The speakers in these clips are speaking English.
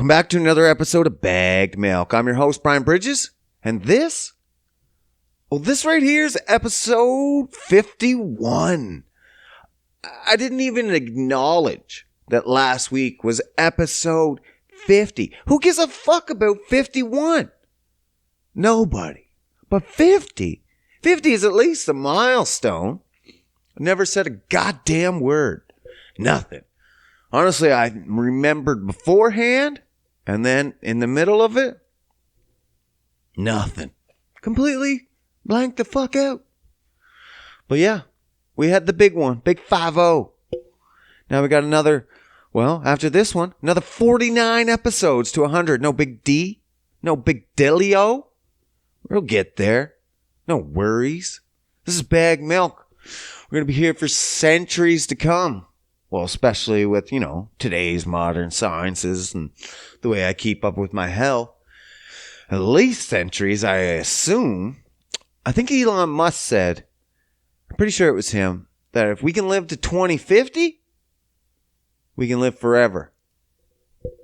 Welcome back to another episode of Bagged Milk. I'm your host, Brian Bridges, and this right here is episode 51. I didn't even acknowledge that last week was episode 50. Who gives a fuck about 51? Nobody. But 50? 50 is at least a milestone. I never said a goddamn word. Nothing. Honestly, I remembered beforehand, and then in the middle of it, nothing. Completely blanked the fuck out. But yeah, we had the big one, big 5-0. Now we got another, after this one, another 49 episodes to 100. No big D, no big dealio. We'll get there. No worries. This is Bagged Milk. We're going to be here for centuries to come. Well, especially with, today's modern sciences and the way I keep up with my health. At least centuries, I assume. I think Elon Musk said, I'm pretty sure it was him, that if we can live to 2050, we can live forever.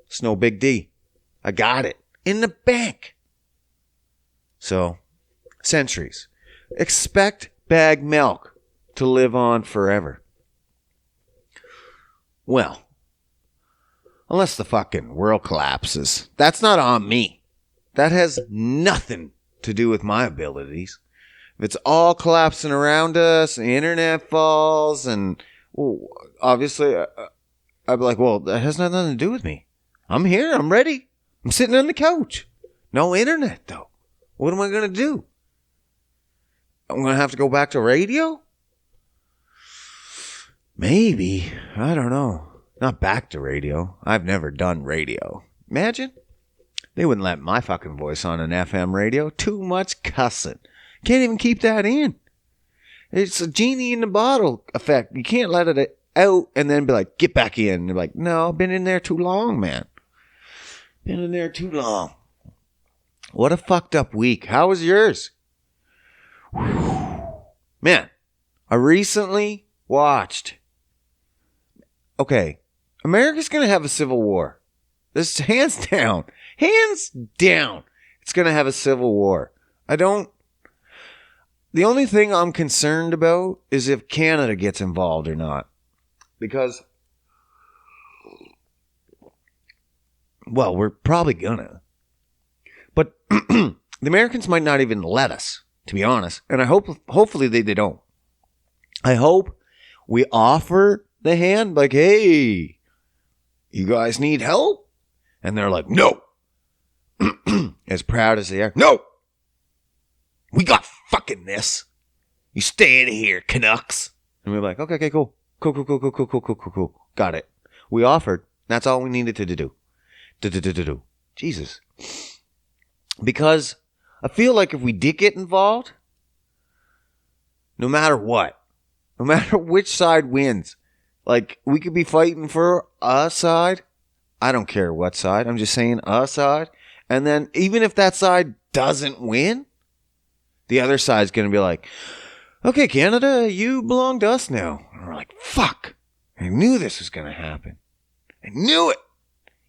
It's no big D. I got it. In the bank. So, centuries. Expect Bagged Milk to live on forever. Well, unless the fucking world collapses. That's not on me. That has nothing to do with my abilities. If it's all collapsing around us, the internet falls, and obviously I'd be like, that has nothing to do with me. I'm here. I'm ready. I'm sitting on the couch. No internet, though. What am I going to do? I'm going to have to go back to radio? Maybe. I don't know. Not back to radio. I've never done radio. Imagine. They wouldn't let my fucking voice on an FM radio. Too much cussing. Can't even keep that in. It's a genie in the bottle effect. You can't let it out and then be like, get back in. And they're like, no, I've been in there too long, man. Been in there too long. What a fucked up week. How was yours? Whew. Man, I recently watched. Okay, America's going to have a civil war. This hands down. Hands down. It's going to have a civil war. The only thing I'm concerned about is if Canada gets involved or not. Because, we're probably gonna. But the Americans might not even let us, to be honest. And I hopefully they don't. I hope we offer the hand like, hey, you guys need help? And they're like, no. As proud as they are. No. We got fucking this. You stay in here, Canucks. And we're like, okay, cool. Cool. Got it. We offered. That's all we needed to do. Jesus. Because I feel like if we did get involved, no matter what, no matter which side wins, like we could be fighting for a side. I don't care what side. I'm just saying a side. And then even if that side doesn't win, the other side's going to be like, okay, Canada, you belong to us now. And we're like, fuck. I knew this was going to happen. I knew it.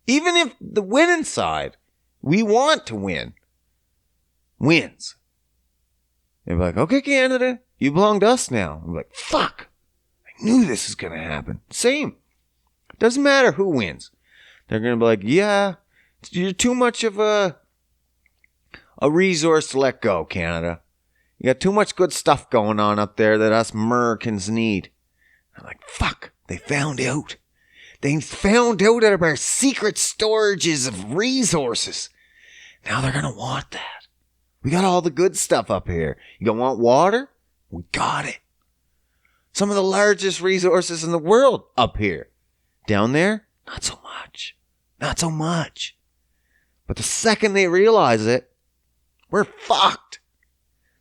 Even if the winning side, we want to win, wins. They're like, okay, Canada, you belong to us now. I'm like, fuck. I knew this was going to happen. Same. Doesn't matter who wins. They're going to be like, yeah, you're too much of a resource to let go, Canada. You got too much good stuff going on up there that us Americans need. I'm like, fuck, they found out. They found out of our secret storages of resources. Now they're going to want that. We got all the good stuff up here. You going to want water? We got it. Some of the largest resources in the world up here. Down there, not so much. Not so much. But the second they realize it, we're fucked.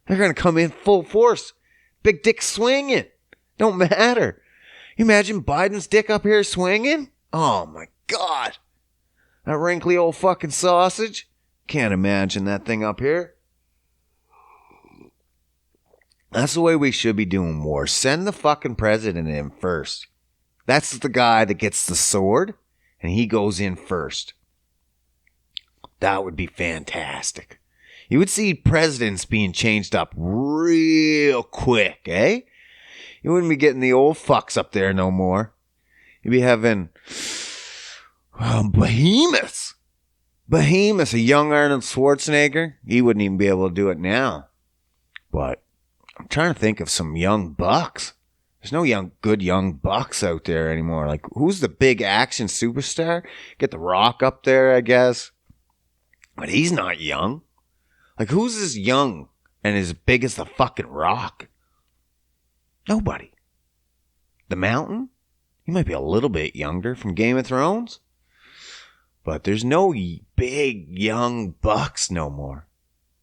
They're going to come in full force. Big dick swinging. Don't matter. You imagine Biden's dick up here swinging? Oh my God. That wrinkly old fucking sausage. Can't imagine that thing up here. That's the way we should be doing war. Send the fucking president in first. That's the guy that gets the sword, and he goes in first. that would be fantastic. You would see presidents being changed up real quick, eh? You wouldn't be getting the old fucks up there no more. You'd be having behemoths. Behemoths, a young Arnold Schwarzenegger. He wouldn't even be able to do it now. But I'm trying to think of some young bucks. There's no good young bucks out there anymore. Like, who's the big action superstar? Get The Rock up there, I guess. But he's not young. Like, who's as young and as big as the fucking Rock? Nobody. The Mountain? He might be a little bit younger from Game of Thrones. But there's no big young bucks no more.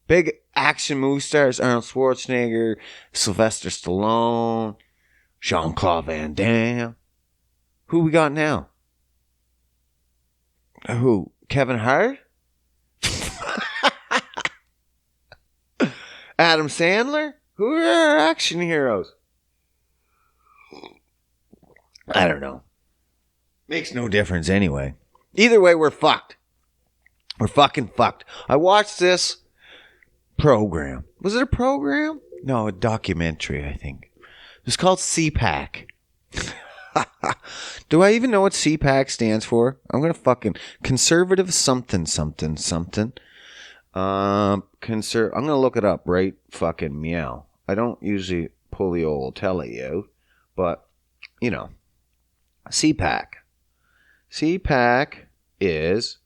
Big action movie stars, Arnold Schwarzenegger, Sylvester Stallone, Jean-Claude Van Damme. Who we got now? Who? Kevin Hart? Adam Sandler? Who are our action heroes? I don't know. Makes no difference anyway. Either way, we're fucked. We're fucking fucked. I watched this program. Was it a program? No, a documentary, I think. It's called CPAC. Do I even know what CPAC stands for? I'm going to fucking... Conservative something. I'm going to look it up right fucking meow. I don't usually pull the old telly out, but, you know. CPAC. CPAC is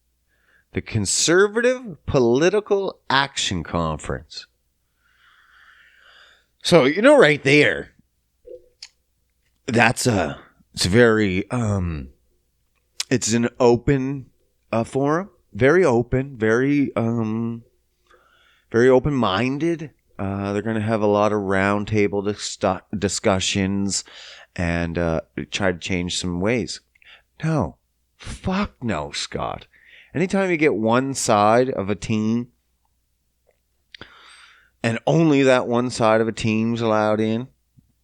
the Conservative Political Action Conference. So, you know, right there, it's very, it's an open forum, very open, very open-minded. They're going to have a lot of roundtable discussions and try to change some ways. No. Fuck no, Scott. Anytime you get one side of a team and only that one side of a team's allowed in,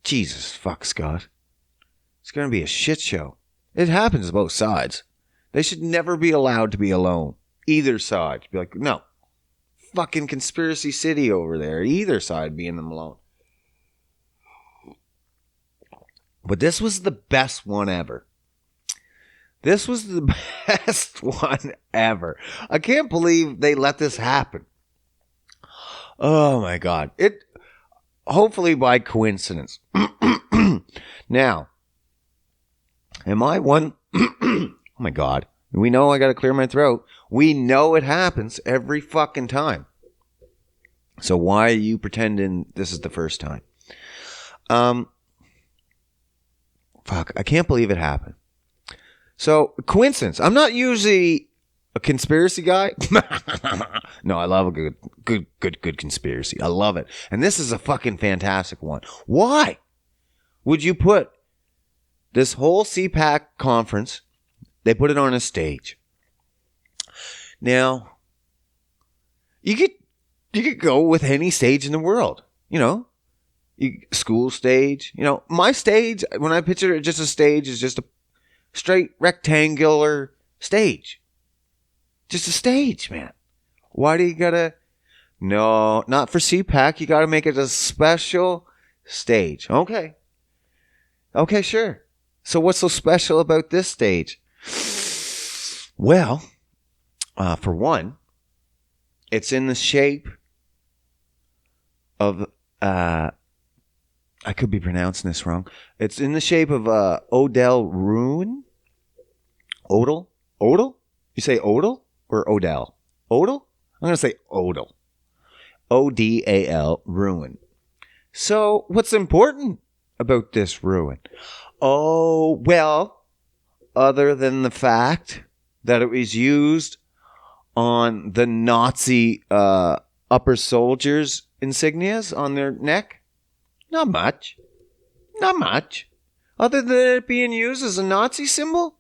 Jesus fuck, Scott. It's going to be a shit show. It happens to both sides. They should never be allowed to be alone. Either side. Be like, no. Fucking Conspiracy City over there. Either side being them alone. But this was the best one ever. This was the best one ever. I can't believe they let this happen. Oh my God. It hopefully by coincidence. Now, am I one? Oh my God. We know I got to clear my throat. We know it happens every fucking time. So why are you pretending this is the first time? Fuck, I can't believe it happened. So, coincidence. I'm not usually a conspiracy guy. No, I love a good conspiracy. I love it. And this is a fucking fantastic one. Why would you put this whole CPAC conference, they put it on a stage. Now, you could go with any stage in the world, you know. School stage, you know. My stage, when I picture it, just a stage is just a straight rectangular stage. Just a stage, man. Why do you gotta... No, not for CPAC. You gotta make it a special stage. Okay, sure. So what's so special about this stage? Well, for one, it's in the shape of... I could be pronouncing this wrong. It's in the shape of Odell ruin. Odell? You say Odell or Odell? Odell? I'm going to say Odell. Odal, ruin. So what's important about this ruin? Oh, well, other than the fact that it was used on the Nazi upper soldiers' insignias on their neck? Not much. Other than it being used as a Nazi symbol?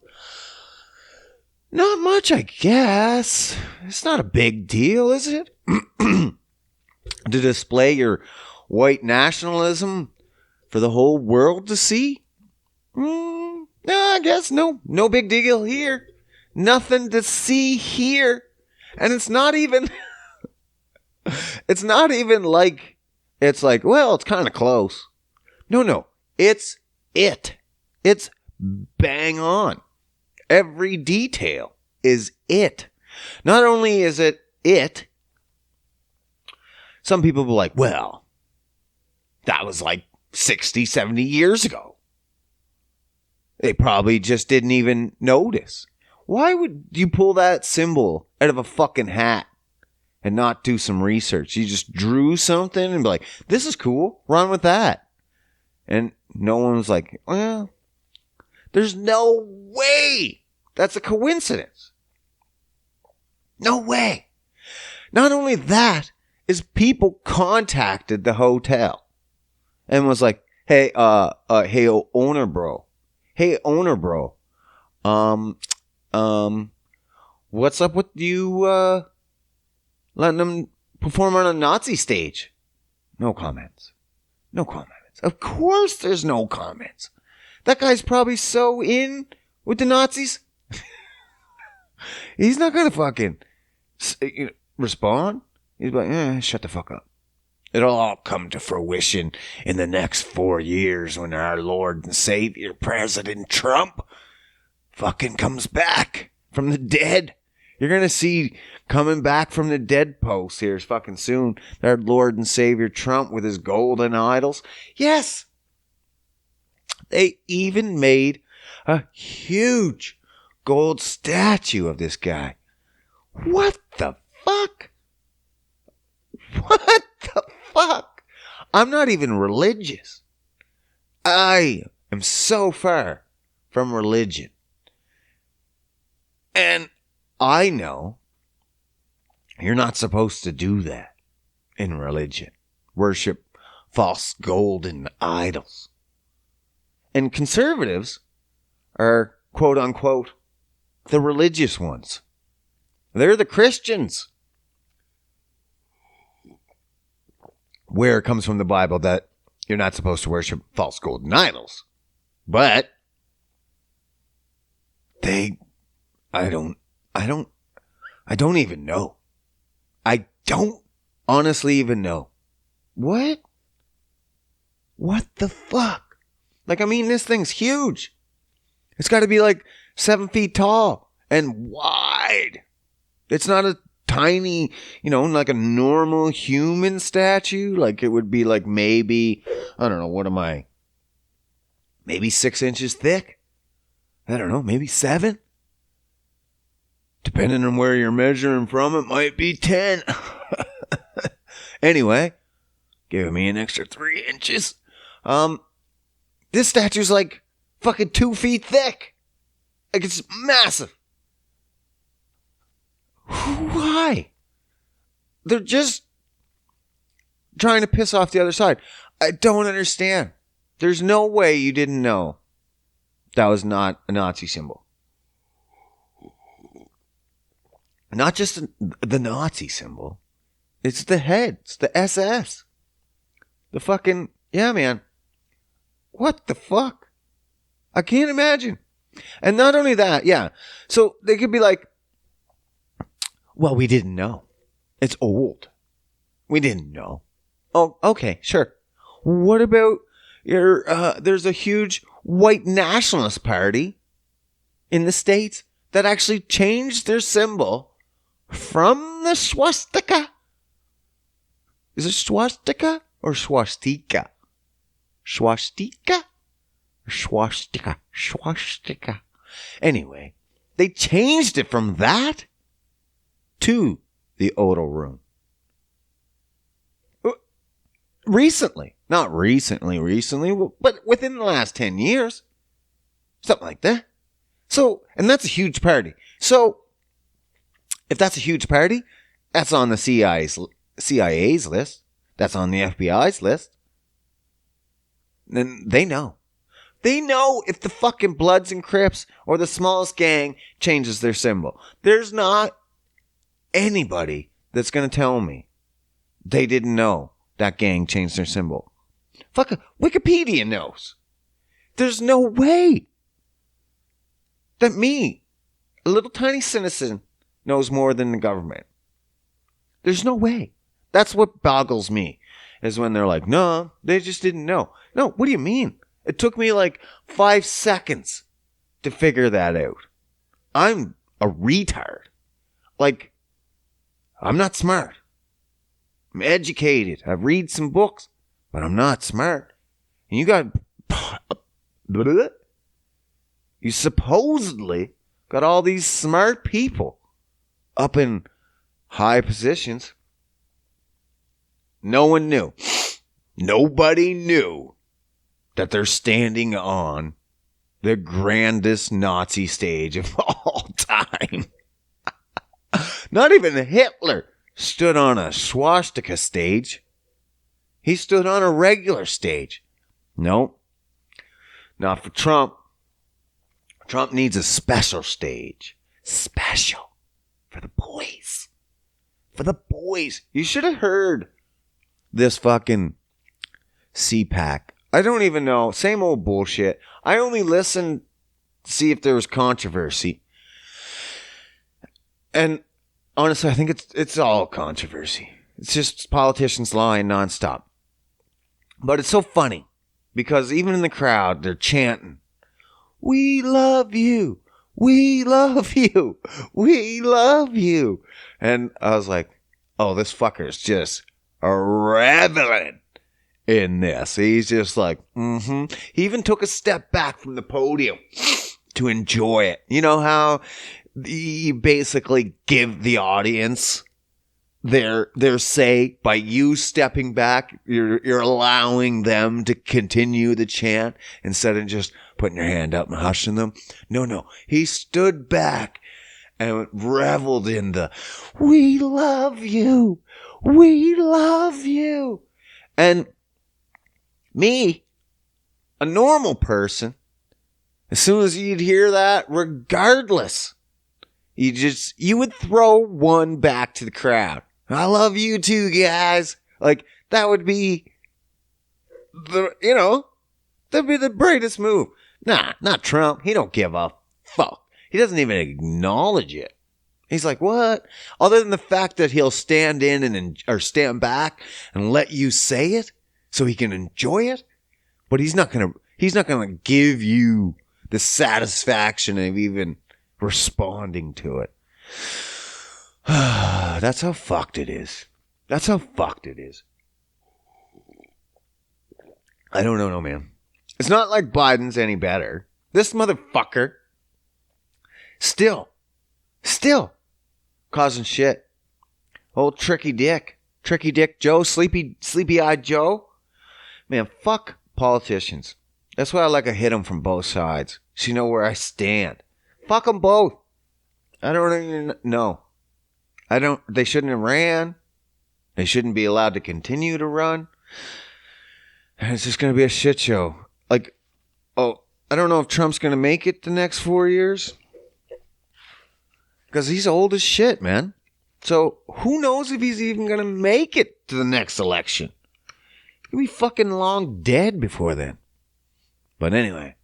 Not much, I guess. It's not a big deal, is it? To display your white nationalism for the whole world to see? No, I guess no big deal here. Nothing to see here. And it's not even like it's like, well, it's kind of close. No. It's it. It's bang on. Every detail is it. Not only is it, some people will be like, well, that was like 60, 70 years ago. They probably just didn't even notice. Why would you pull that symbol out of a fucking hat and not do some research? You just drew something and be like, this is cool. Run with that. And no one was like, well, there's no way that's a coincidence. No way. Not only that, is people contacted the hotel and was like, hey, owner bro. What's up with you, letting them perform on a Nazi stage? No comments. Of course there's no comments. That guy's probably so in with the Nazis. He's not going to fucking respond. He's like, shut the fuck up. It'll all come to fruition in the next 4 years when our Lord and Savior, President Trump, fucking comes back from the dead. You're going to see coming back from the dead post here fucking soon. Our Lord and Savior Trump with his golden idols. Yes. They even made a huge gold statue of this guy. What the fuck? What the fuck? I'm not even religious. I am so far from religion. And I know you're not supposed to do that in religion. Worship false golden idols. And conservatives are, quote unquote, the religious ones. They're the Christians. Where it comes from the Bible that you're not supposed to worship false golden idols. But I don't even know. I don't honestly even know. What? What the fuck? Like, I mean, this thing's huge. It's got to be like 7 feet tall and wide. It's not a tiny, like a normal human statue. Like, it would be like maybe, I don't know, what am I? Maybe 6 inches thick? I don't know, maybe 7? Depending on where you're measuring from, it might be 10. Anyway, giving me an extra 3 inches. This statue's like fucking 2 feet thick. Like, it's massive. Why? They're just trying to piss off the other side. I don't understand. There's no way you didn't know that was not a Nazi symbol. Not just the Nazi symbol. It's the head. It's the SS. The fucking... Yeah, man. What the fuck? I can't imagine. And not only that, yeah. So they could be like, well, we didn't know. It's old. We didn't know. Oh, okay, sure. What about there's a huge white nationalist party in the States that actually changed their symbol from the swastika. Is it swastika or swastika? Swastika? Swastika. Swastika. Anyway, they changed it from that to the Odal Room. Recently. Not recently, but within the last 10 years. Something like that. So, and that's a huge party. So, if that's a huge party, that's on the CIA's list. That's on the FBI's list. Then they know. They know if the fucking Bloods and Crips or the smallest gang changes their symbol. There's not anybody that's going to tell me they didn't know that gang changed their symbol. Fuck, Wikipedia knows. There's no way that me, a little tiny citizen knows more than the government. There's no way. That's what boggles me, is when they're like, no, they just didn't know. No, what do you mean? It took me like 5 seconds to figure that out. I'm a retard. Like, I'm not smart. I'm educated. I read some books, but I'm not smart. And you supposedly got all these smart people up in high positions. No one knew. Nobody knew that they're standing on the grandest Nazi stage of all time. Not even Hitler stood on a swastika stage. He stood on a regular stage. No, not for Trump. Trump needs a special stage. Special. For the boys. For the boys. You should have heard this fucking CPAC. I don't even know. Same old bullshit. I only listened to see if there was controversy. And honestly, I think it's all controversy. It's just politicians lying nonstop. But it's so funny because even in the crowd, they're chanting, "We love you. We love you. We love you." And I was like, oh, this fucker's just reveling in this. He's just like, He even took a step back from the podium to enjoy it. You know how you basically give the audience their say by you stepping back. You're allowing them to continue the chant instead of just putting your hand up and hushing them. No. He stood back and reveled in the "We love you. We love you." And me, a normal person, as soon as you'd hear that, regardless, you would throw one back to the crowd. "I love you too, guys." Like, that would be that'd be the brightest move. Nah, not Trump. He don't give a fuck. He doesn't even acknowledge it. He's like, what? Other than the fact that he'll stand in or stand back and let you say it so he can enjoy it, but he's not gonna give you the satisfaction of even responding to it. That's how fucked it is. That's how fucked it is. I don't know, man. It's not like Biden's any better. This motherfucker still causing shit. Old Tricky Dick Joe, sleepy-eyed Joe. Man, fuck politicians. That's why I like to hit them from both sides, so you know where I stand. Fuck them both. I don't even know. They shouldn't have ran. They shouldn't be allowed to continue to run. And it's just going to be a shit show. Like, I don't know if Trump's going to make it the next 4 years. Because he's old as shit, man. So who knows if he's even going to make it to the next election. He'll be fucking long dead before then. But anyway.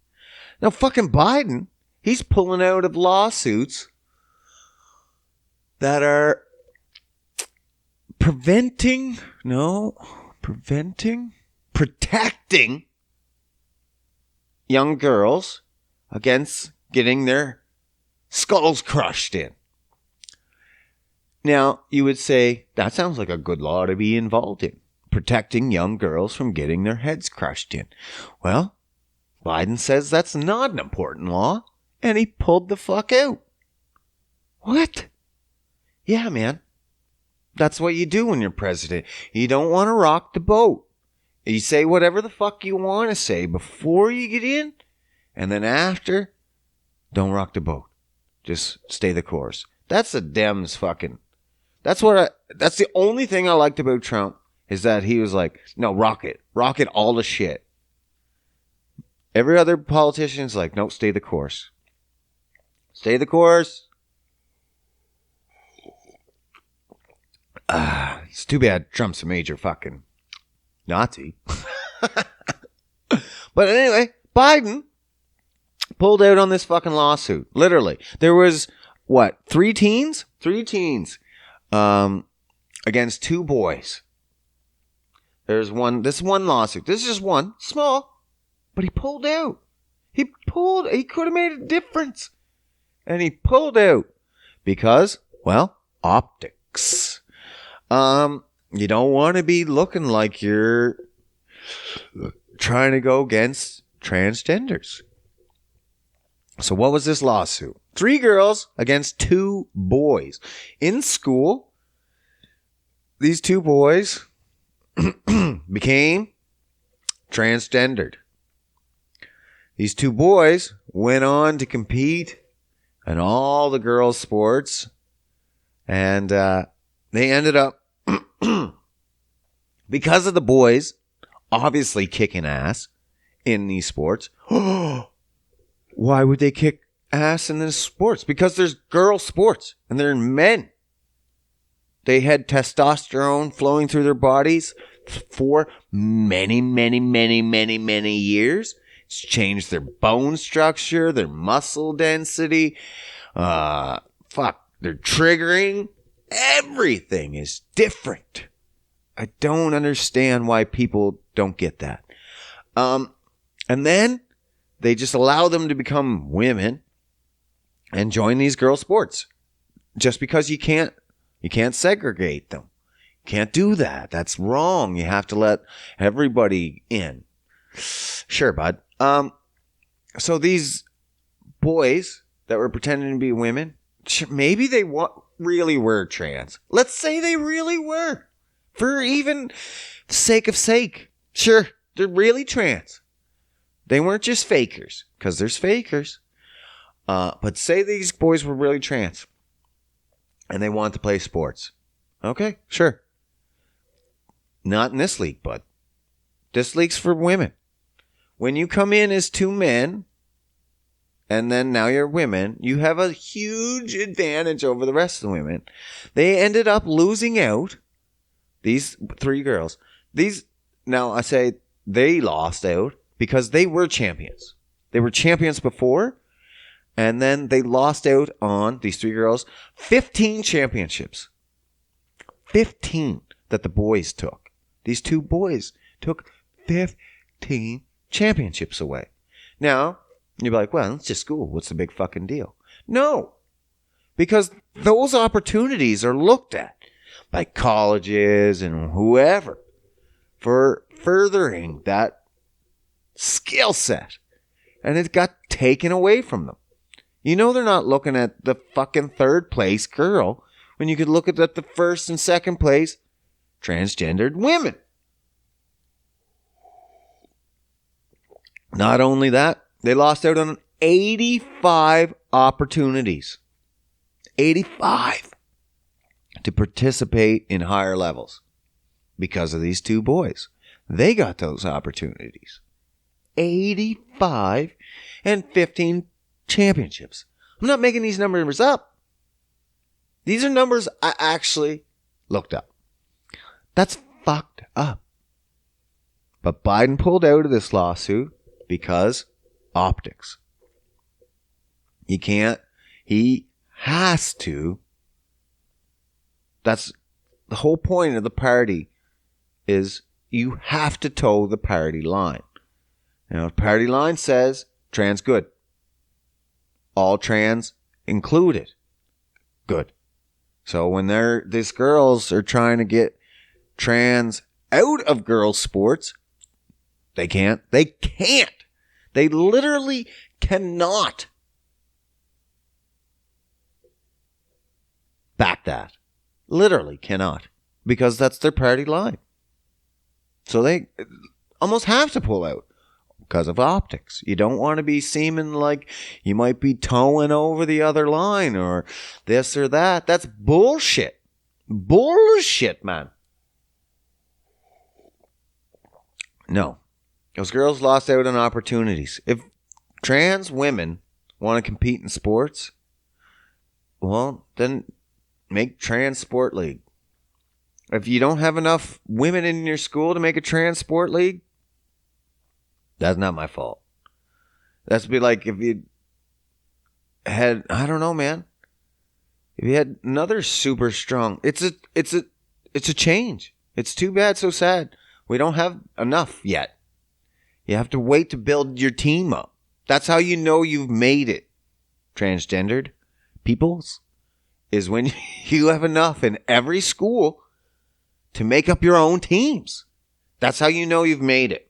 Now fucking Biden, he's pulling out of lawsuits that are protecting young girls against getting their skulls crushed in. Now, you would say, that sounds like a good law to be involved in. Protecting young girls from getting their heads crushed in. Well, Biden says that's not an important law, and he pulled the fuck out. What? Yeah, man. That's what you do when you're president. You don't want to rock the boat. You say whatever the fuck you want to say before you get in, and then after, don't rock the boat. Just stay the course. That's the Dems fucking... That's the only thing I liked about Trump, is that he was like, no, rock it. Rock it all to shit. Every other politician's like, no, stay the course. Stay the course. It's too bad Trump's a major fucking Nazi. But anyway, Biden pulled out on this fucking lawsuit. Literally. There was, 3 Three teens against two boys. There's this one lawsuit. This is just one, small, but he pulled out. He could have made a difference. And he pulled out because, well, optics. You don't want to be looking like you're trying to go against transgenders. So what was this lawsuit? 3 girls against 2 boys. In school, these 2 boys became transgendered. These 2 boys went on to compete in all the girls' sports, and they ended up, because of the boys obviously kicking ass in these sports. Why would they kick ass in these sports? Because there's girl sports and they're men. They had testosterone flowing through their bodies for many, many, many, many, many years. It's changed their bone structure, their muscle density. Their triggering. Everything is different. I don't understand why people don't get that. And then they just allow them to become women and join these girl sports. Just because you can't segregate them. You can't do that. That's wrong. You have to let everybody in. Sure, bud. So these boys that were pretending to be women, maybe they really were trans. Let's say they really were. For even the sake of sake. Sure, they're really trans. They weren't just fakers, because there's fakers. But say these boys were really trans and they wanted to play sports. Okay, sure. Not in this league, bud. This league's for women. When you come in as 2 men and then now you're women, you have a huge advantage over the rest of the women. They ended up losing out. These 3 girls. Now I say they lost out because they were champions. They were champions before, and then they lost out on, these 3 girls, 15 championships. 15 that the boys took. These 2 boys took 15 championships away. Now, you'd be like, well, it's just school. What's the big fucking deal? No, because those opportunities are looked at by colleges and whoever for furthering that skill set. And it got taken away from them. You know they're not looking at the fucking 3rd place girl when you could look at the 1st and 2nd place transgendered women. Not only that, they lost out on 85 opportunities. 85. To participate in higher levels because of these 2 boys. They got those opportunities. 85 and 15 championships. I'm not making these numbers up. These are numbers I actually looked up. That's fucked up. But Biden pulled out of this lawsuit because optics. He has to. That's the whole point of the party, is you have to toe the party line. Now, the party line says trans good. All trans included. Good. So when these girls are trying to get trans out of girls' sports, they can't. They can't. They literally cannot back that. Literally cannot, because that's their party line. So they almost have to pull out because of optics. You don't want to be seeming like you might be towing over the other line or this or that. That's bullshit. Bullshit, man. No. Those girls lost out on opportunities. If trans women want to compete in sports, well, then make trans sport league. If you don't have enough women in your school to make a trans sport league, that's not my fault. That's be like if you had, I don't know, man. If you had another super strong, it's a change. It's too bad, so sad. We don't have enough yet. You have to wait to build your team up. That's how you know you've made it. Transgendered peoples is when you have enough in every school to make up your own teams. That's how you know you've made it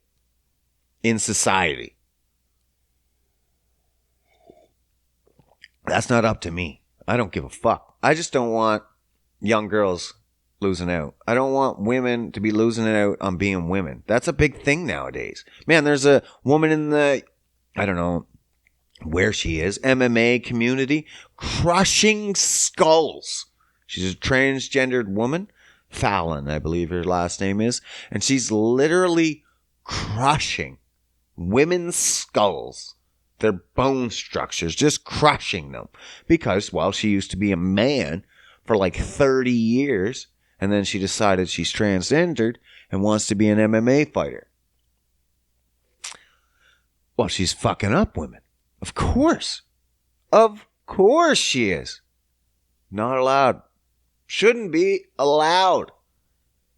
in society. That's not up to me. I don't give a fuck. I just don't want young girls losing out. I don't want women to be losing out on being women. That's a big thing nowadays. Man, there's a woman in the, I don't know where she is, MMA community, crushing skulls. She's a transgendered woman. Fallon, I believe her last name is. And she's literally crushing women's skulls. Their bone structures, just crushing them. Because, well, she used to be a man for like 30 years. And then she decided she's transgendered and wants to be an MMA fighter. Well, she's fucking up women. Of course. Of course she is. Not allowed. Shouldn't be allowed.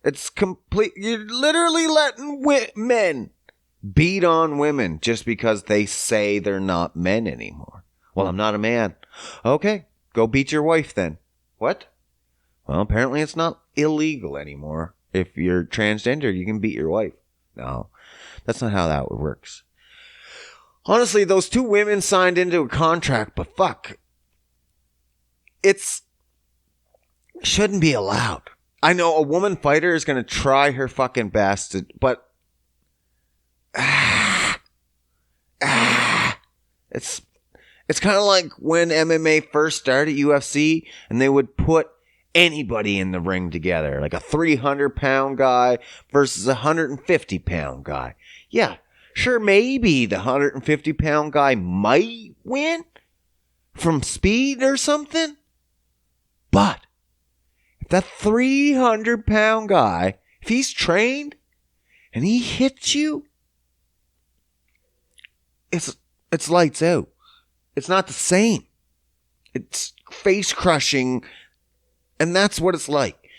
It's complete. You're literally letting men beat on women just because they say they're not men anymore. Well, I'm not a man. Okay, go beat your wife then. What? Well, apparently it's not illegal anymore. If you're transgender, you can beat your wife. No, that's not how that works. Honestly, those two women signed into a contract, but fuck. It's shouldn't be allowed. I know a woman fighter is going to try her fucking best, but it's kind of like when MMA first started, UFC, and they would put anybody in the ring together, like a 300-pound guy versus a 150-pound guy. Yeah, sure, maybe the 150-pound guy might win from speed or something, but if that 300-pound guy, if he's trained and he hits you, it's lights out. It's not the same. It's face crushing, and that's what it's like.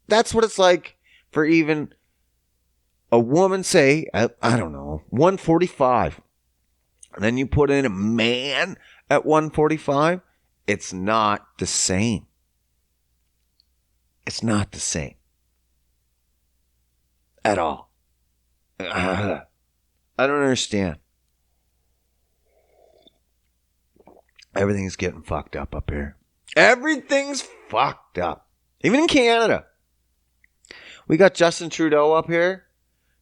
That's what it's like for even a woman, say, I don't know, 145. And then you put in a man at 145. It's not the same. It's not the same. At all. I don't understand. Everything's getting fucked up here. Everything's fucked up. Even in Canada. We got Justin Trudeau up here.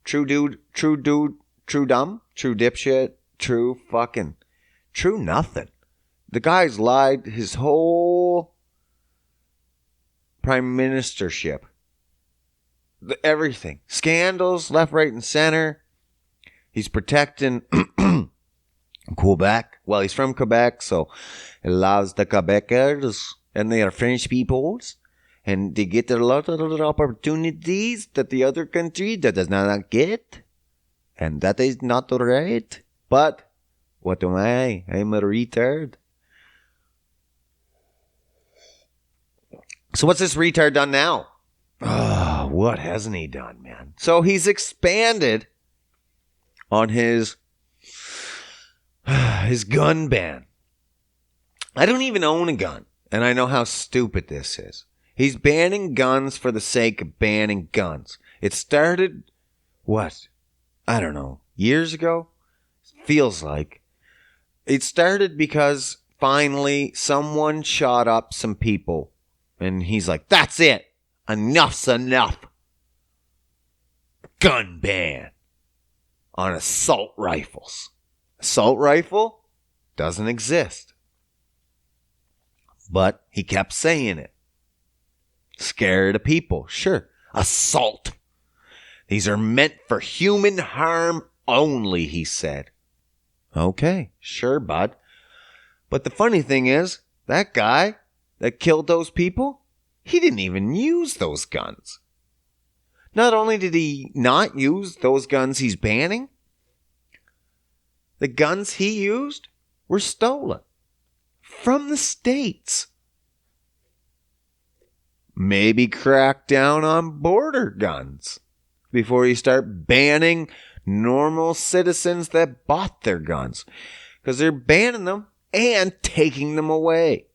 True dude, true dumb, true dipshit, true fucking, true nothing. The guy's lied his whole prime ministership. Everything. Scandals, left, right, and center. He's protecting Quebec. Well, he's from Quebec, so he loves the Quebecers and they are French peoples. And they get a lot of opportunities that the other country that does not get. And that is not right. But what am I? I'm a retard. So what's this retard done now? Oh, what hasn't he done, man? So he's expanded on his gun ban. I don't even own a gun, and I know how stupid this is. He's banning guns for the sake of banning guns. It started, what? I don't know, years ago? Feels like. It started because finally someone shot up some people. And he's like, that's it. Enough's enough. Gun ban on assault rifles. Assault rifle doesn't exist. But he kept saying it. Scared of people. Sure. Assault. These are meant for human harm only, he said. Okay, sure, bud. But the funny thing is, that guy that killed those people, he didn't even use those guns. Not only did he not use those guns he's banning, the guns he used were stolen from the States. maybe crack down on border guns before you start banning normal citizens that bought their guns. Because they're banning them and taking them away.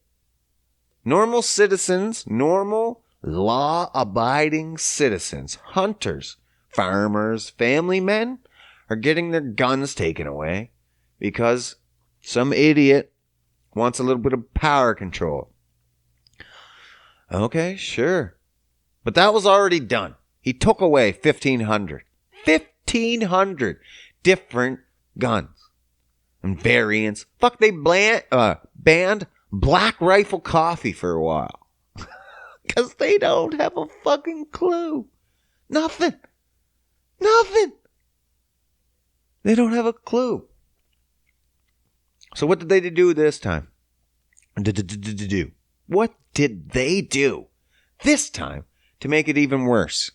Normal citizens, normal law-abiding citizens, hunters, farmers, family men are getting their guns taken away because some idiot wants a little bit of power control. Okay, sure. But that was already done. He took away 1,500. 1,500 different guns and variants. Fuck, they banned Black Rifle Coffee for a while. Because they don't have a fucking clue. Nothing. They don't have a clue. So what did they do this time? What did they do this time to make it even worse?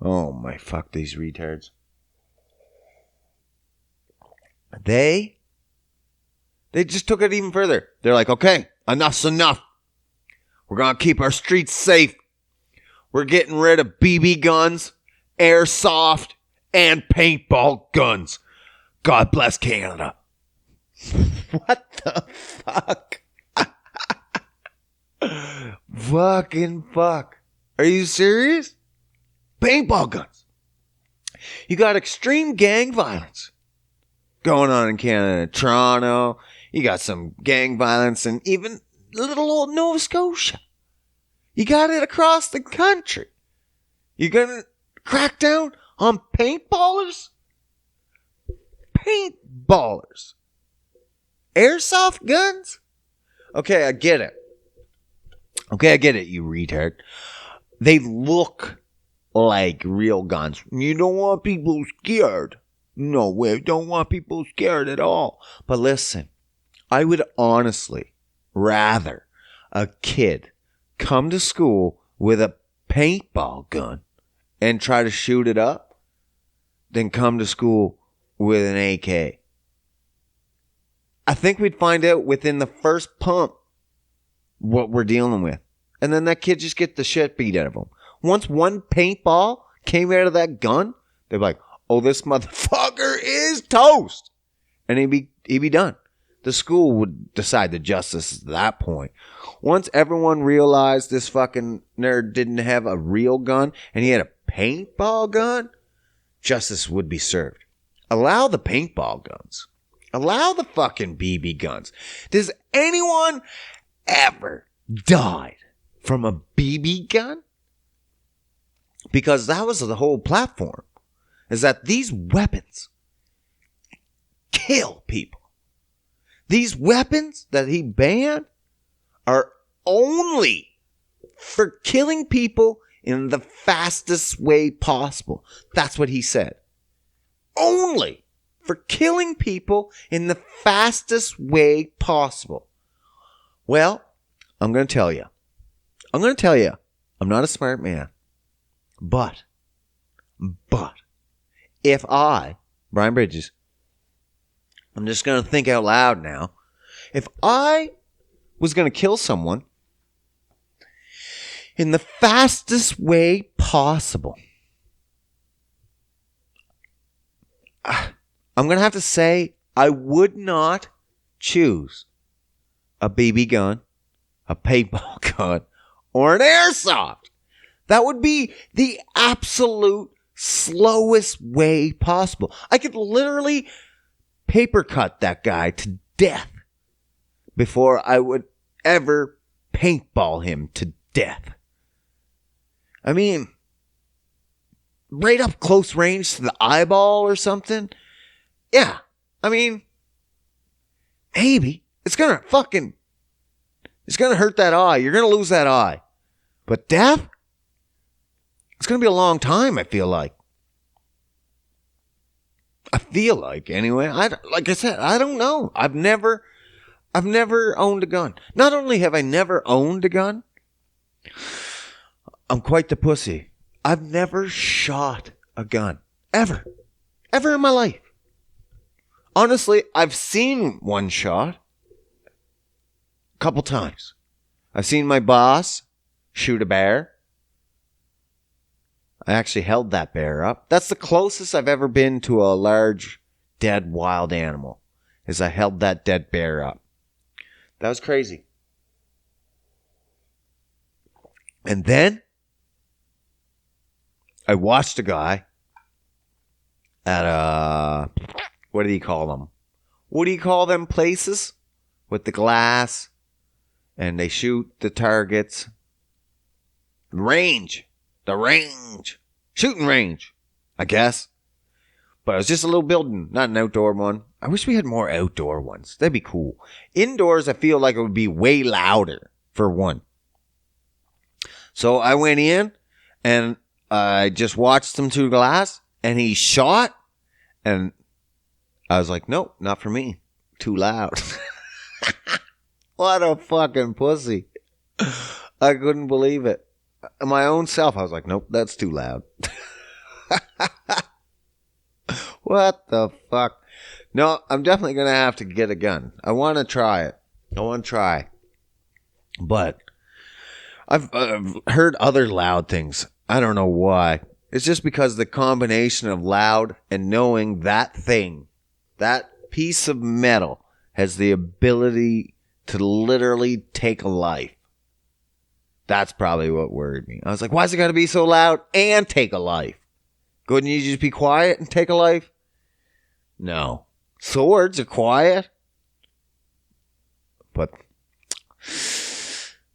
Oh my, fuck these retards. They just took it even further. They're like, okay, enough's enough. We're going to keep our streets safe. We're getting rid of BB guns, airsoft, and paintball guns. God bless Canada. What the fuck? Fucking fuck. Are you serious? Paintball guns. You got extreme gang violence going on in Canada. Toronto. You got some gang violence in even little old Nova Scotia. You got it across the country. You gonna crack down on paintballers? Paintballers. Airsoft guns? Okay, I get it. You retard. They look like real guns. You don't want people scared. No, we don't want people scared at all. But listen, I would honestly rather a kid come to school with a paintball gun and try to shoot it up than come to school with an AK. I think we'd find out within the first pump what we're dealing with. And then that kid just get the shit beat out of him. Once one paintball came out of that gun, they're like, oh, this motherfucker is toast. And he'd be done. The school would decide the justice at that point. Once everyone realized this fucking nerd didn't have a real gun and he had a paintball gun, justice would be served. Allow the paintball guns. Allow the fucking BB guns. Does anyone ever died from a BB gun? Because that was the whole platform. Is that these weapons kill people. These weapons that he banned are only for killing people in the fastest way possible. That's what he said. Only for killing people in the fastest way possible. Well, I'm going to tell you. I'm not a smart man. But, if I, Brian Bridges, I'm just going to think out loud now. If I was going to kill someone in the fastest way possible, I'm going to have to say I would not choose a BB gun, a paintball gun, or an airsoft. That would be the absolute slowest way possible. I could literally paper cut that guy to death before I would ever paintball him to death. I mean, right up close range to the eyeball or something. Yeah, I mean, maybe. It's gonna hurt that eye. You're gonna lose that eye. But death? It's going to be a long time, I feel like. Anyway. Like I said, I don't know. I've never owned a gun. Not only have I never owned a gun, I'm quite the pussy. I've never shot a gun. Ever in my life. Honestly, I've seen one shot a couple times. I've seen my boss shoot a bear. I actually held that bear up. That's the closest I've ever been to a large, dead, wild animal, is I held that dead bear up. That was crazy. And then I watched a guy at what do you call them? What do you call them places? With the glass and they shoot the targets. Range. The range. Shooting range, I guess. But it was just a little building, not an outdoor one. I wish we had more outdoor ones. That'd be cool. Indoors, I feel like it would be way louder, for one. So I went in and I just watched him through glass and he shot. And I was like, nope, not for me. Too loud. What a fucking pussy. I couldn't believe it. My own self, I was like, nope, that's too loud. What the fuck? No, I'm definitely going to have to get a gun. I want to try it. But I've heard other loud things. I don't know why. It's just because the combination of loud and knowing that thing, that piece of metal, has the ability to literally take a life. That's probably what worried me. I was like, why's it got to be so loud and take a life? Couldn't you just be quiet and take a life? No. Swords are quiet. But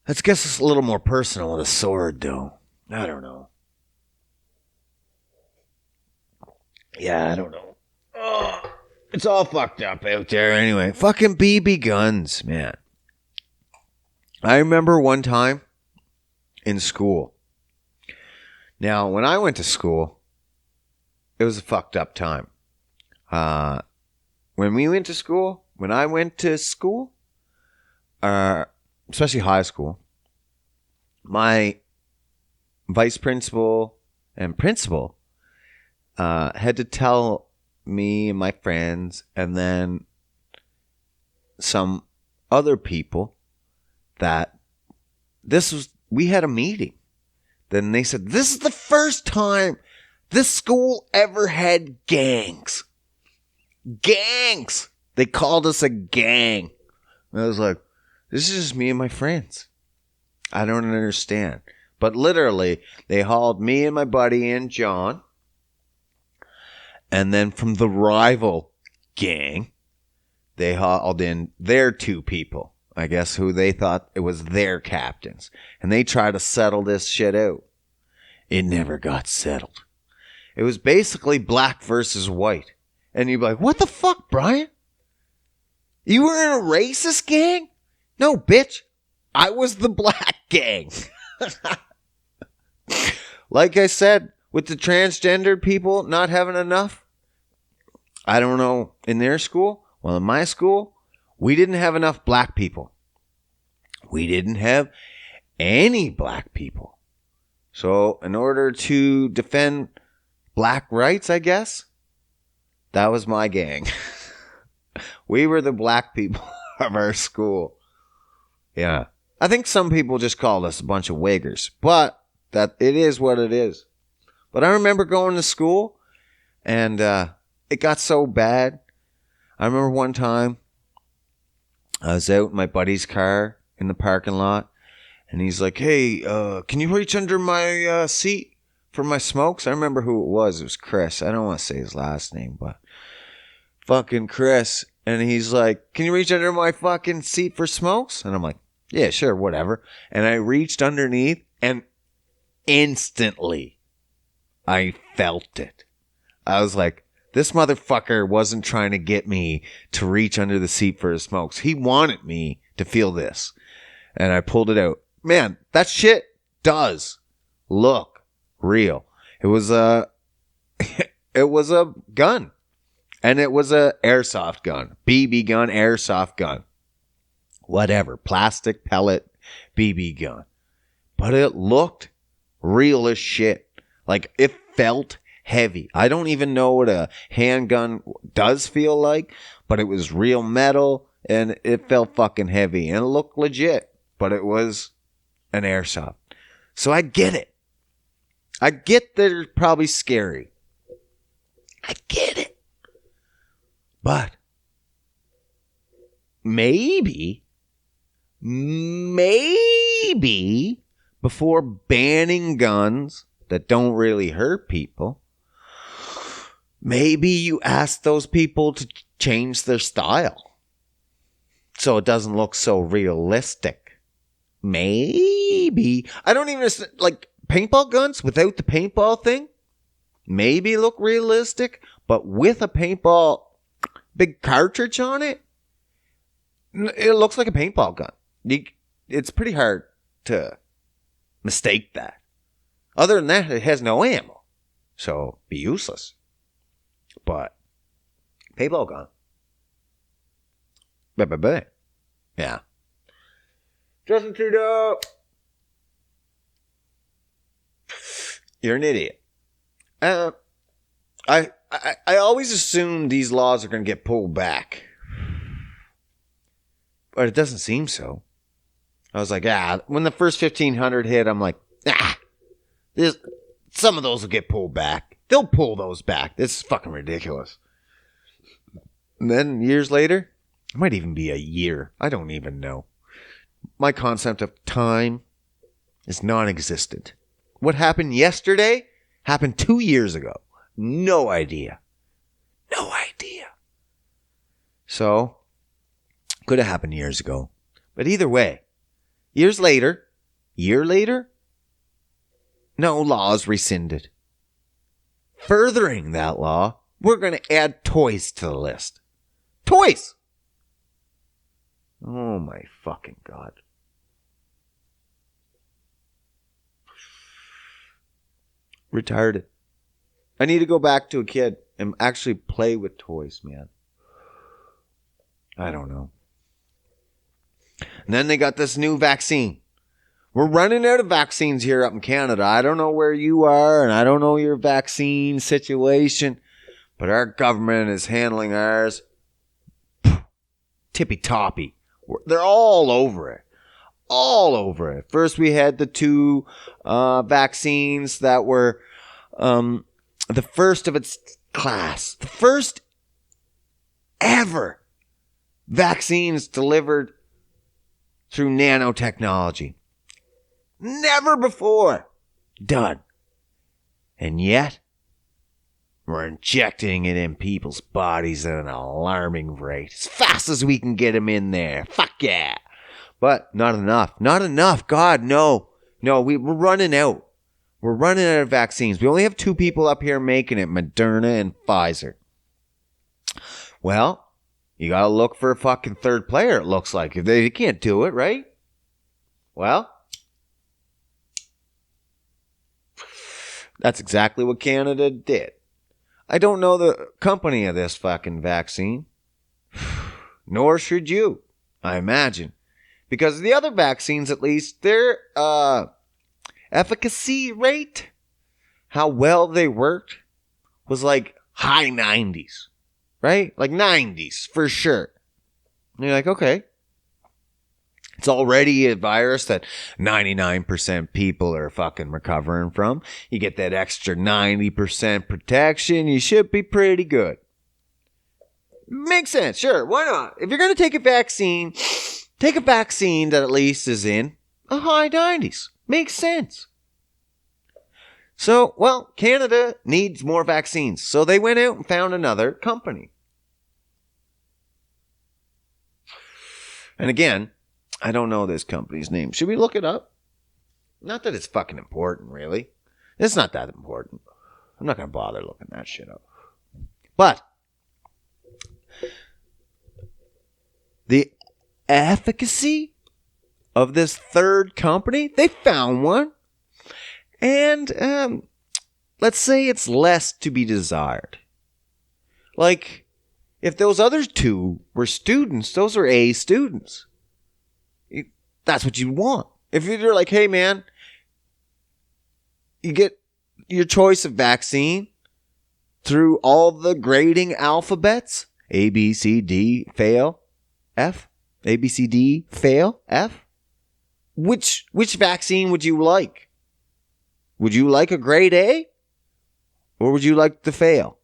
I guess it's a little more personal with a sword, though. I don't know. Yeah, I don't know. Oh, it's all fucked up out there anyway. Fucking BB guns, man. I remember one time in school. Now, when I went to school, it was a fucked up time. When I went to school, especially high school, my vice principal and principal had to tell me and my friends and then some other people that we had a meeting. Then they said, this is the first time this school ever had gangs. Gangs! They called us a gang. And I was like, this is just me and my friends. I don't understand. But literally, they hauled me and my buddy in, John. And then from the rival gang, they hauled in their two people, I guess, who they thought it was their captains. And they tried to settle this shit out. It never got settled. It was basically black versus white. And you'd be like, what the fuck, Brian? You were in a racist gang? No, bitch. I was the black gang. Like I said, with the transgendered people not having enough, I don't know, in their school. Well, in my school, we didn't have enough black people. We didn't have any black people. So in order to defend black rights, I guess, that was my gang. We were the black people of our school. Yeah. I think some people just called us a bunch of wiggers, but that it is what it is. But I remember going to school and it got so bad. I remember one time I was out in my buddy's car in the parking lot and he's like, hey, can you reach under my seat for my smokes? I remember who it was. It was Chris. I don't want to say his last name, but fucking Chris. And he's like, can you reach under my fucking seat for smokes? And I'm like, yeah, sure, whatever. And I reached underneath and instantly I felt it. I was like, this motherfucker wasn't trying to get me to reach under the seat for his smokes. He wanted me to feel this. And I pulled it out. Man, that shit does look real. It was a gun. And it was a airsoft gun. BB gun, airsoft gun. Whatever. Plastic, pellet, BB gun. But it looked real as shit. Like, it felt heavy. I don't even know what a handgun does feel like, but it was real metal, and it felt fucking heavy. And it looked legit, but it was an airsoft. So I get it. I get that it's probably scary. I get it. But maybe before banning guns that don't really hurt people, maybe you ask those people to change their style so it doesn't look so realistic. Maybe. I don't even, like, paintball guns without the paintball thing maybe look realistic, but with a paintball big cartridge on it, it looks like a paintball gun. It's pretty hard to mistake that. Other than that, it has no ammo, so be useless. But paintball gun. Yeah. Justin Trudeau. You're an idiot. I always assume these laws are going to get pulled back. But it doesn't seem so. I was like, when the first 1,500 hit, I'm like, some of those will get pulled back. They'll pull those back. This is fucking ridiculous. And then years later, it might even be a year. I don't even know. My concept of time is non-existent. What happened yesterday happened 2 years ago. No idea. So, could have happened years ago. But either way, year later, no law's rescinded. Furthering that law, we're going to add toys to the list. Toys! Oh my fucking God. Retarded. I need to go back to a kid and actually play with toys, man. I don't know. And then they got this new vaccine. We're running out of vaccines here up in Canada. I don't know where you are, and I don't know your vaccine situation, but our government is handling ours tippy-toppy. They're all over it. All over it. First, we had the 2 vaccines that were the first of its class. The first ever vaccines delivered through nanotechnology. Never before done. And yet, we're injecting it in people's bodies at an alarming rate. As fast as we can get them in there. Fuck yeah. But not enough. Not enough. God, no. No, we're running out. We're running out of vaccines. We only have 2 people up here making it, Moderna and Pfizer. Well, you gotta look for a fucking third player, it looks like. If they can't do it, right? Well, that's exactly what Canada did. I don't know the company of this fucking vaccine. Nor should you, I imagine. Because the other vaccines, at least, their efficacy rate, how well they worked, was like high 90s. Right? Like 90s, for sure. And you're like, okay. It's already a virus that 99% people are fucking recovering from. You get that extra 90% protection, you should be pretty good. Makes sense, sure, why not? If you're going to take a vaccine that at least is in a high 90s. Makes sense. So, well, Canada needs more vaccines. So they went out and found another company. And again, I don't know this company's name. Should we look it up? Not that it's fucking important, really. It's not that important. I'm not going to bother looking that shit up. But the efficacy of this third company, they found one. And let's say it's less to be desired. Like, if those other 2 were students, those are A students. That's what you want. If you're like, hey man, you get your choice of vaccine through all the grading alphabets, A, B, C, D, fail, F, A, B, C, D, fail, F. Which vaccine would you like? Would you like a grade A? Or would you like to fail?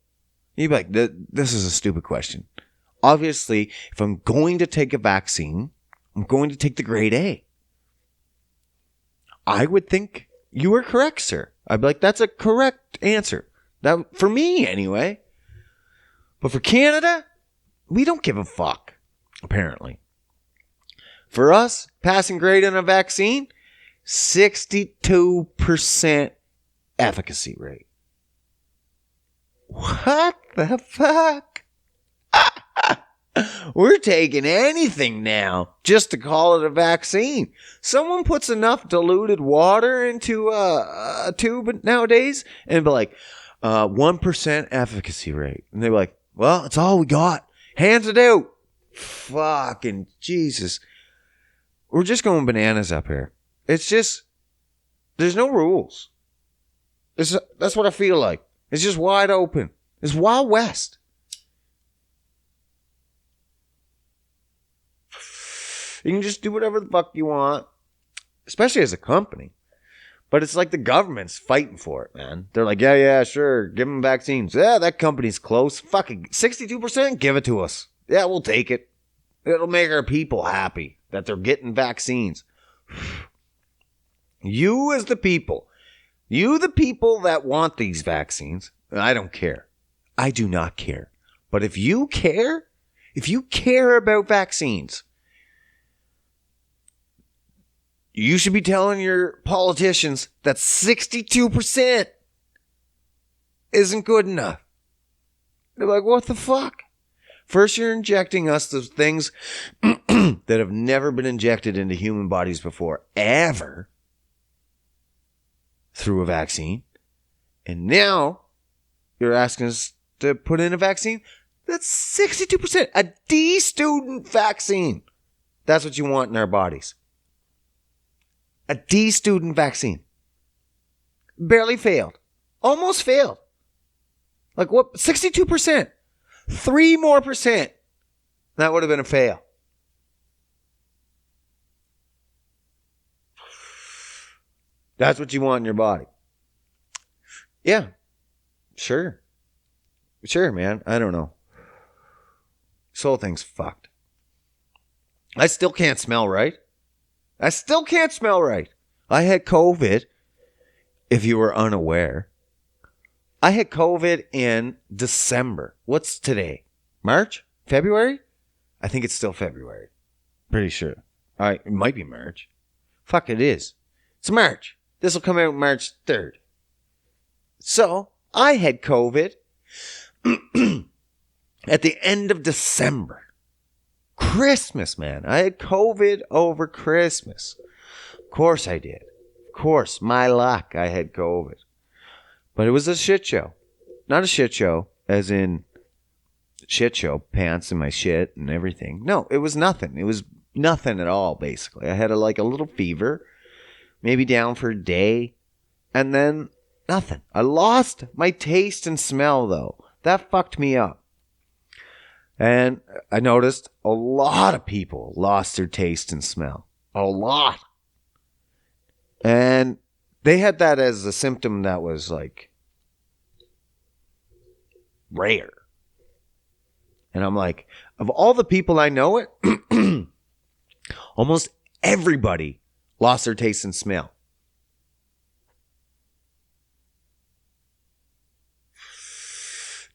You'd be like, this is a stupid question. Obviously, if I'm going to take a vaccine, I'm going to take the grade A. I would think you were correct, sir. I'd be like, that's a correct answer. That, for me, anyway. But for Canada, we don't give a fuck, apparently. For us, passing grade on a vaccine, 62% efficacy rate. What the fuck? We're taking anything now just to call it a vaccine. Someone puts enough diluted water into a tube nowadays and be like, 1% efficacy rate. And they're like, well, that's all we got. Hands it out. Fucking Jesus. We're just going bananas up here. It's just, there's no rules. That's what I feel like. It's just wide open. It's Wild West. You can just do whatever the fuck you want, especially as a company. But it's like the government's fighting for it, man. They're like, yeah, sure, give them vaccines. Yeah, that company's close. Fucking 62%, give it to us. Yeah, we'll take it. It'll make our people happy that they're getting vaccines. You as the people. You the people that want these vaccines. I don't care. I do not care. But if you care about vaccines, you should be telling your politicians that 62% isn't good enough. They're like, what the fuck? First, you're injecting us those things that have never been injected into human bodies before, ever, through a vaccine. And now, you're asking us to put in a vaccine that's 62%. A D-student vaccine. That's what you want in our bodies. A D-student vaccine. Barely failed. Almost failed. Like what? 62%. 3 more percent. That would have been a fail. That's what you want in your body. Yeah. Sure. Sure, man. I don't know. This whole thing's fucked. I still can't smell right. I had COVID, if you were unaware. I had COVID in December. What's today? March? February? I think it's still February. Pretty sure. It might be March. Fuck, it is. It's March. This will come out March 3rd. So, I had COVID at the end of December. Christmas, man. I had COVID over Christmas. Of course I did. Of course, my luck, I had COVID. But it was a shit show. Not a shit show, as in shit show, pants and my shit and everything. No, it was nothing. It was nothing at all, basically. I had a little fever, maybe down for a day, and then nothing. I lost my taste and smell, though. That fucked me up. And I noticed a lot of people lost their taste and smell. A lot. And they had that as a symptom that was like rare. And I'm like, of all the people I know it, almost everybody lost their taste and smell.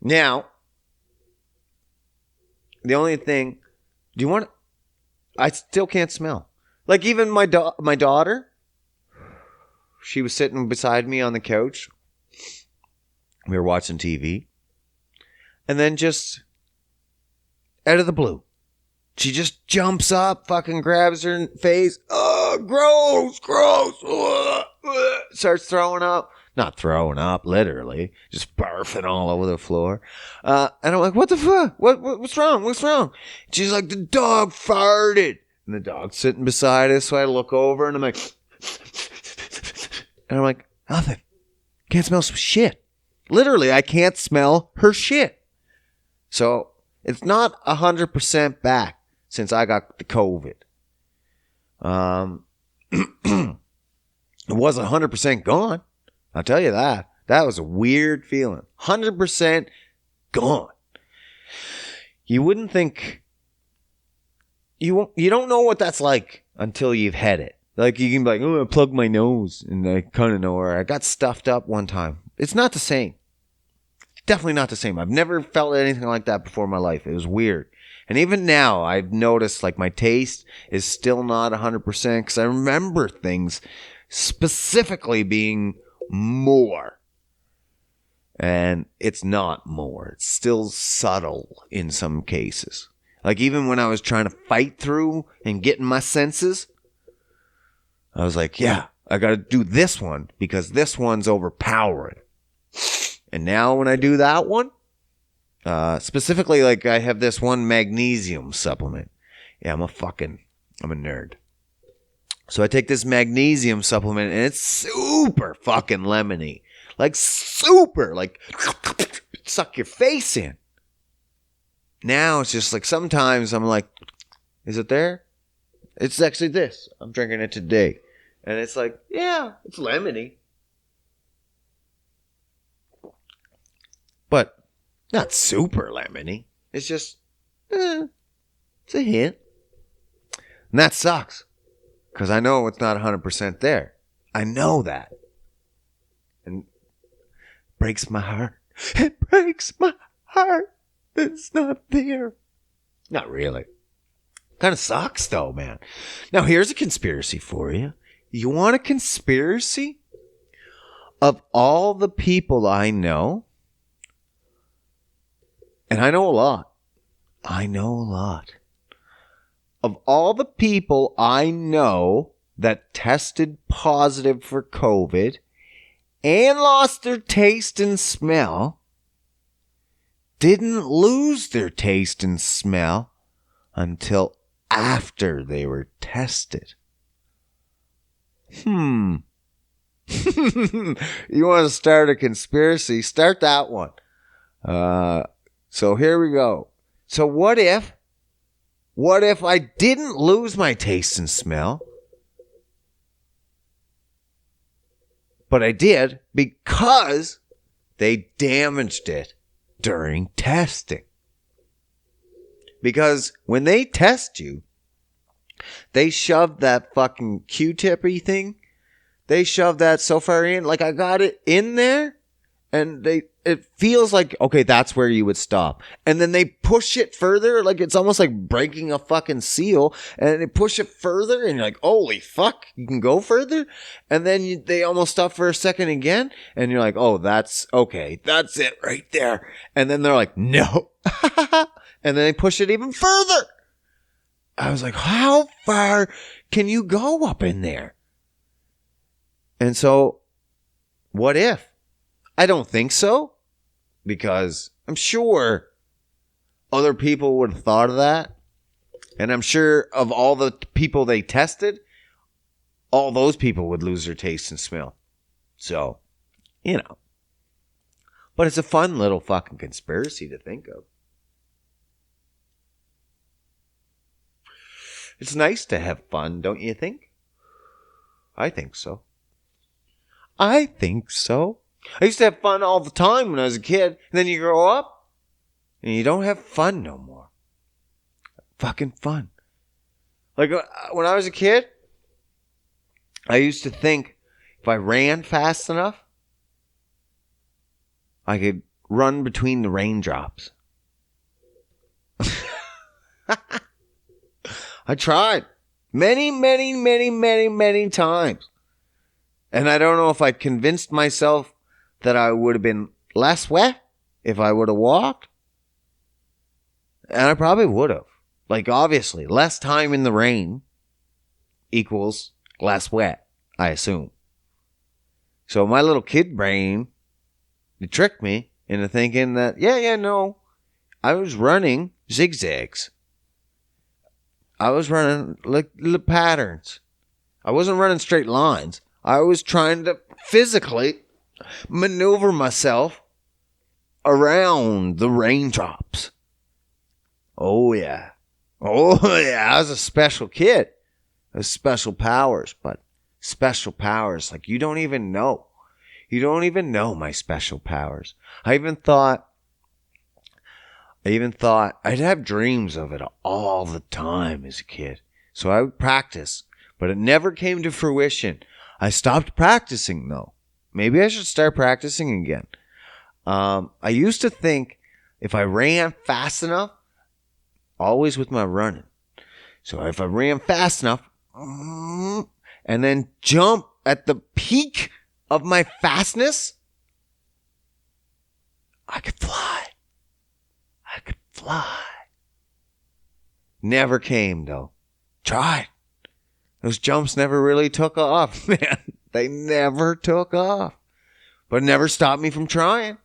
Now, the only thing, I still can't smell. Like even my daughter, she was sitting beside me on the couch. We were watching TV. And then just out of the blue, she just jumps up, fucking grabs her face. Oh, gross. Starts throwing up. Not throwing up, literally. Just barfing all over the floor. And I'm like, what the fuck? What's wrong? She's like, the dog farted. And the dog's sitting beside us, so I look over and I'm like, and I'm like, nothing. Can't smell some shit. Literally, I can't smell her shit. So, it's not 100% back since I got the COVID. It wasn't 100% gone. I'll tell you that. That was a weird feeling. 100% gone. You wouldn't think... You don't know what that's like until you've had it. Like, you can be like, oh, I plugged my nose. And I kind of know where I got stuffed up one time. It's not the same. Definitely not the same. I've never felt anything like that before in my life. It was weird. And even now, I've noticed, like, my taste is still not 100% because I remember things specifically being more. And it's not more. It's still subtle in some cases. Like, even when I was trying to fight through and get in my senses, I was like, yeah, I got to do this one because this one's overpowering. And now when I do that one, specifically, like, I have this one magnesium supplement. Yeah, I'm a nerd. So I take this magnesium supplement and it's super fucking lemony. Like, super, like, suck your face in. Now it's just like, sometimes I'm like, is it there? It's actually this. I'm drinking it today. And it's like, yeah, it's lemony. But not super lemony. It's just, it's a hint. And that sucks. Because I know it's not 100% there. I know that. And it breaks my heart. It breaks my heart. It's not there. Not really. Kind of sucks though, man. Now here's a conspiracy for you. You want a conspiracy? Of all the people I know, and I know a lot. Of all the people I know that tested positive for COVID and lost their taste and smell, didn't lose their taste and smell until after they were tested. You want to start a conspiracy? Start that one. So here we go. So what if I didn't lose my taste and smell, but I did because they damaged it during testing? Because when they test you, they shove that fucking Q-tip-y thing. They shove that so far in, like I got it in there, and it feels like, okay, that's where you would stop. And then they push it further, like it's almost like breaking a fucking seal, and they push it further, and you're like, holy fuck, you can go further? And then they almost stop for a second again, and you're like, oh, that's okay, that's it right there. And then they're like, no. And then they push it even further. I was like, how far can you go up in there? And so, what if? I don't think so, because I'm sure other people would have thought of that. And I'm sure of all the people they tested, all those people would lose their taste and smell. So, you know. But it's a fun little fucking conspiracy to think of. It's nice to have fun, don't you think? I think so. I think so. I used to have fun all the time when I was a kid. And then you grow up and you don't have fun no more. Fucking fun. Like when I was a kid, I used to think if I ran fast enough, I could run between the raindrops. I tried many times. And I don't know if I convinced myself that I would have been less wet if I would have walked. And I probably would have. Like, obviously, less time in the rain equals less wet, I assume. So my little kid brain, it tricked me into thinking that, no, I was running zigzags. I was running like little patterns. I wasn't running straight lines. I was trying to physically maneuver myself around the raindrops. Oh, yeah. I was a special kid. I was special powers, but special powers like you don't even know. You don't even know my special powers. I even thought I'd have dreams of it all the time as a kid. So I would practice, but it never came to fruition. I stopped practicing though. Maybe I should start practicing again. I used to think if I ran fast enough, always with my running. So if I ran fast enough and then jump at the peak of my fastness, I could fly. Never came though. Tried. Those jumps never really took off, man. They never took off. But it never stopped me from trying.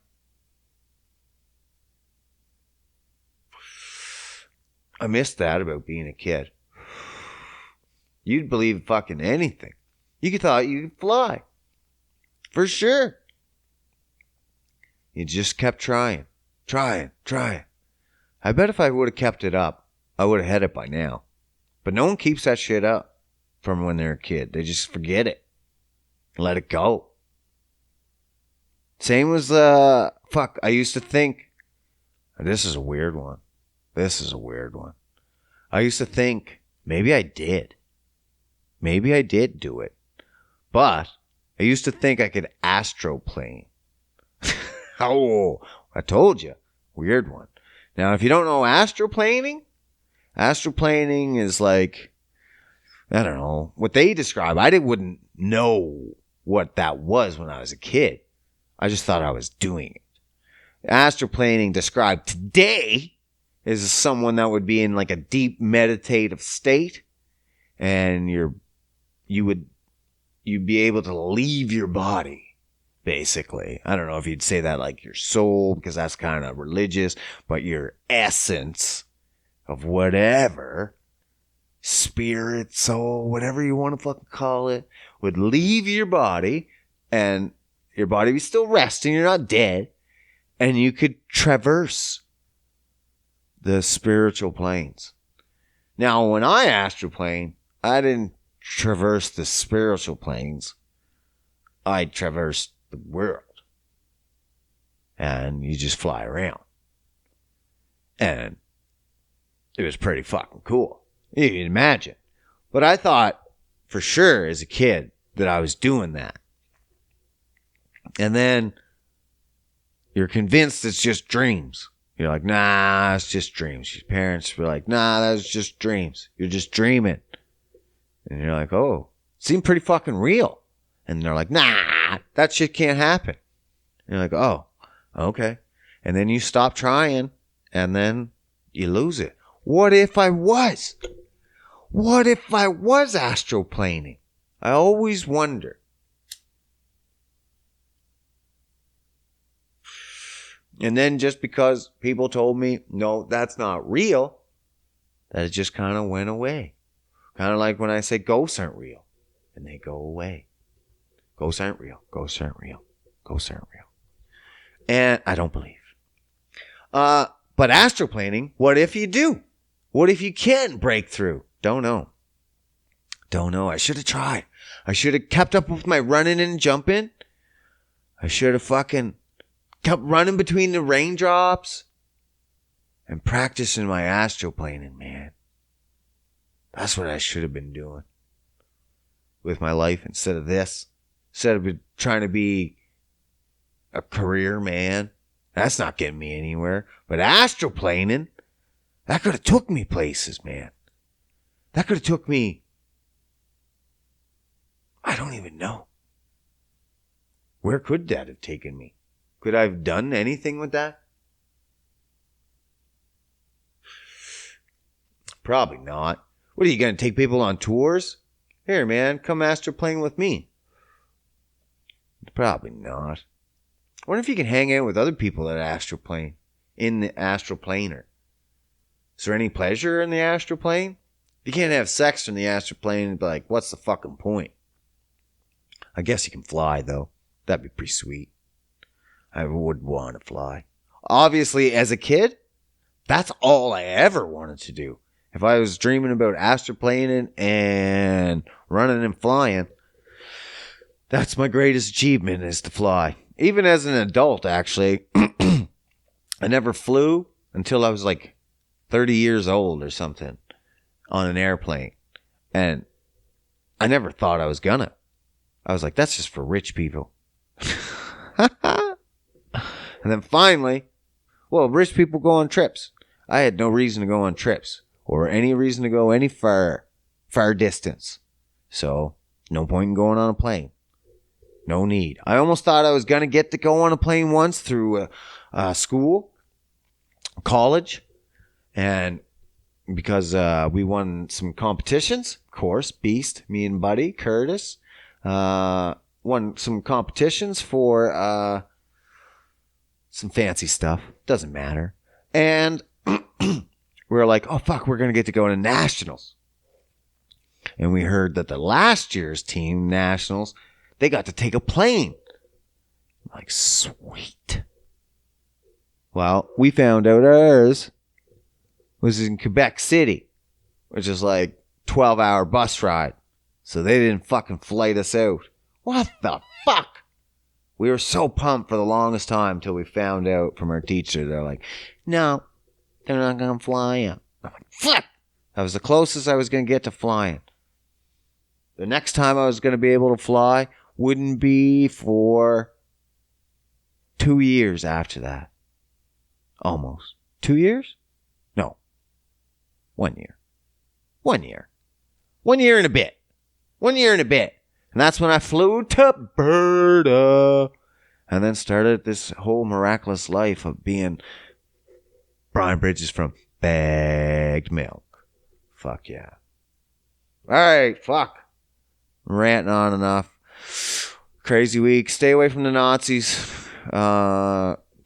I missed that about being a kid. You'd believe fucking anything. You thought you could fly. For sure. You just kept trying. I bet if I would have kept it up, I would have had it by now. But no one keeps that shit up from when they're a kid. They just forget it. Let it go. Same as, I used to think, this is a weird one. I used to think, maybe I did do it. But I used to think I could astroplane. Oh, I told you. Weird one. Now, if you don't know astroplaning is like, I don't know, what they describe. I wouldn't know what that was when I was a kid. I just thought I was doing it. Astroplaning described today is someone that would be in like a deep meditative state, and you'd be able to leave your body. Basically, I don't know if you'd say that like your soul, because that's kind of religious, but your essence of whatever, spirit, soul, whatever you want to fucking call it, would leave your body, and your body be still resting, you're not dead, and you could traverse the spiritual planes. Now, when I astroplaned, I didn't traverse the spiritual planes. I traversed the world. And you just fly around. And it was pretty fucking cool. You can imagine. But I thought for sure as a kid that I was doing that. And then you're convinced it's just dreams. You're like, nah, it's just dreams. Your parents were like, nah, that was just dreams. You're just dreaming. And you're like, oh, it seemed pretty fucking real. And they're like, nah, that shit can't happen. And you're like, oh, okay. And then you stop trying, and then you lose it. What if I was? What if I was astroplaning? I always wonder. And then just because people told me, no, that's not real, that it just kind of went away. Kind of like when I say ghosts aren't real, and they go away. Ghosts aren't real. Ghosts aren't real. Ghosts aren't real. And I don't believe. But astroplaning, what if you do? What if you can break through? Don't know. I should have tried. I should have kept up with my running and jumping. I should have fucking kept running between the raindrops and practicing my astroplaning, man. That's what I should have been doing with my life instead of this. Instead of trying to be a career man. That's not getting me anywhere. But astroplaning, that could have took me places, man. That could have took me, I don't even know. Where could that have taken me? Could I have done anything with that? Probably not. What are you going to take people on tours? Here, man, come astroplane with me. Probably not. I wonder if you can hang out with other people that astroplane in the astroplaner. Is there any pleasure in the astroplane? You can't have sex in the astroplane and be like, what's the fucking point? I guess you can fly, though. That'd be pretty sweet. I would want to fly. Obviously, as a kid, that's all I ever wanted to do. If I was dreaming about astroplaning and running and flying, That's my greatest achievement, is to fly. Even as an adult, actually. I never flew until I was like 30 years old or something on an airplane. And I never thought I was gonna. I was like, that's just for rich people. And then finally, well, rich people go on trips. I had no reason to go on trips or any reason to go any far distance. So, no point in going on a plane. No need. I almost thought I was going to get to go on a plane once through school, college, and because we won some competitions, of course, Beast, me and Buddy, Curtis, won some competitions for some fancy stuff. Doesn't matter. And we were like, oh, fuck, we're going to get to go to nationals. And we heard that the last year's team, nationals, they got to take a plane. I'm like, sweet. Well, we found out ours was in Quebec City, which is like 12-hour bus ride. So they didn't fucking flight us out. What the fuck? We were so pumped for the longest time until we found out from our teacher. They're like, no, they're not going to fly you. I'm like, fuck. That was the closest I was going to get to flying. The next time I was going to be able to fly wouldn't be for 2 years after that. Almost. 2 years? No. 1 year. 1 year. 1 year and a bit. 1 year and a bit. And that's when I flew to Berta. And then started this whole miraculous life of being Brian Bridges from Bagged Milk. Fuck yeah. Alright, fuck. I'm ranting on enough. Crazy week. Stay away from the Nazis.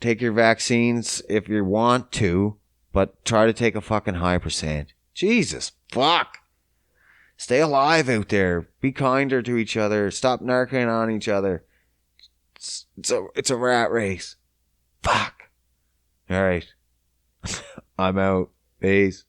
Take your vaccines if you want to, but try to take a fucking high percent. Jesus, fuck. Stay alive out there. Be kinder to each other. Stop narking on each other. It's a rat race. Fuck. All right. I'm out. Peace.